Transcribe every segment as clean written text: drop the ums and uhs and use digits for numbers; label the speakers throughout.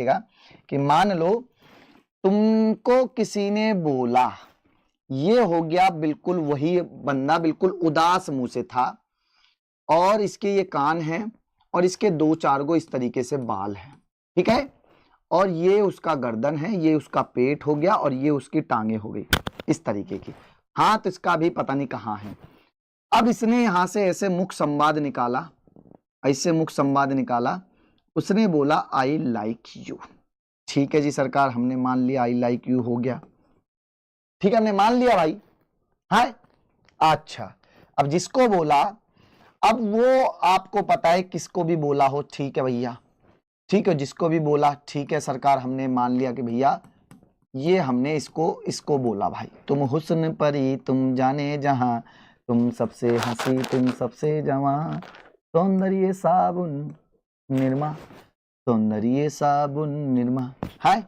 Speaker 1: कि मान लो तुमको किसी ने बोला, ये हो गया बिल्कुल वही बंदा, बिल्कुल उदास मुंह से था, और इसके ये कान हैं और इसके 2-4 गो इस तरीके से बाल हैं, ठीक है, और ये उसका गर्दन है, ये उसका पेट हो गया और ये उसकी टांगे हो गई इस तरीके की, हाथ इसका भी पता नहीं कहाँ है। अब इसने यहां से ऐसे मुख संवाद निकाला, ऐसे मुख संवाद निकाला, उसने बोला आई लाइक यू। ठीक है जी सरकार, हमने मान लिया आई लाइक यू हो गया, ठीक है, हमने मान लिया भाई, है अच्छा। अब जिसको बोला, अब वो आपको पता है किसको भी बोला हो, ठीक है भैया, ठीक है, जिसको भी बोला, ठीक है सरकार, हमने मान लिया कि भैया ये हमने इसको बोला भाई, तुम हुस्न परी तुम जाने जहां, तुम सबसे हंसी तुम सबसे जवां, सौंदर्य साबुन निरमा, सौंदर्य साबुन निरमा, है।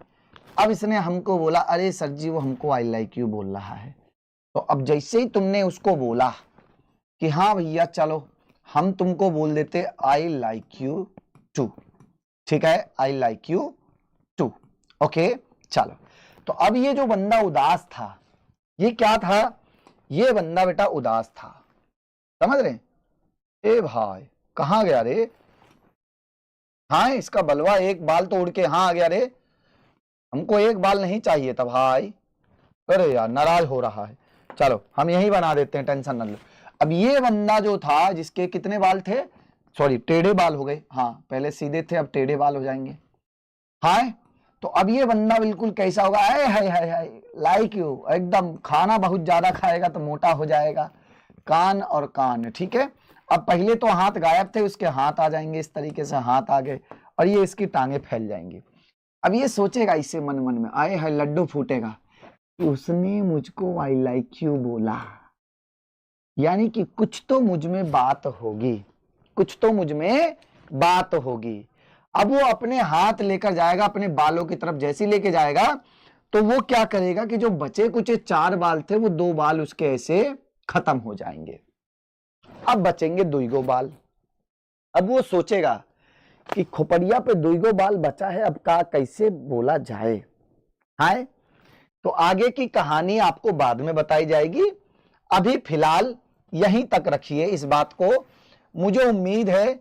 Speaker 1: अब इसने हमको बोला अरे सर जी वो हमको आई लाइक यू बोल रहा है। तो अब जैसे ही तुमने उसको बोला कि हाँ भैया चलो हम तुमको बोल देते आई लाइक यू टू, ठीक है, I like you too, okay चलो। तो अब ये जो बंदा उदास था, ये क्या था, ये बंदा बेटा उदास था, समझ रहे? ए भाई कहाँ गया रे, हाँ इसका बलवा एक बाल तो उड़ के यहाँ आ गया रे, हमको एक बाल नहीं चाहिए था भाई, अरे यार नाराज हो रहा है, चलो हम यही बना देते हैं, टेंशन न लो। अब ये बंदा जो था जिसके कितने बाल थे, सॉरी टेढ़े बाल हो गए, हाँ पहले सीधे थे अब टेढ़े बाल हो जाएंगे, हाँ। तो अब ये बंदा बिल्कुल कैसा होगा, है लाइक यू, एकदम खाना बहुत ज्यादा खाएगा तो मोटा हो जाएगा, कान और कान, ठीक है। अब पहले तो हाथ गायब थे, उसके हाथ आ जाएंगे इस तरीके से, हाथ आ गए और ये इसकी टांगे फैल जाएंगी। अब ये सोचेगा इससे मन मन में, आए है लड्डू फूटेगा कि उसने मुझको आई लाइक यू बोला, यानी कि कुछ तो मुझ में बात होगी, कुछ तो मुझ में बात होगी। अब वो अपने हाथ लेकर जाएगा अपने बालों की तरफ, जैसे लेके जाएगा तो वो क्या करेगा कि जो बचे कुछ 4 बाल थे वो 2 बाल उसके ऐसे खत्म हो जाएंगे, अब बचेंगे 2 गो बाल। अब वो सोचेगा कि खोपड़िया पे 2 गो बाल बचा है, अब का कैसे बोला जाए, है। तो आगे की कहानी आपको बाद में बताई जाएगी, अभी फिलहाल यहीं तक रखिए इस बात को। मुझे उम्मीद है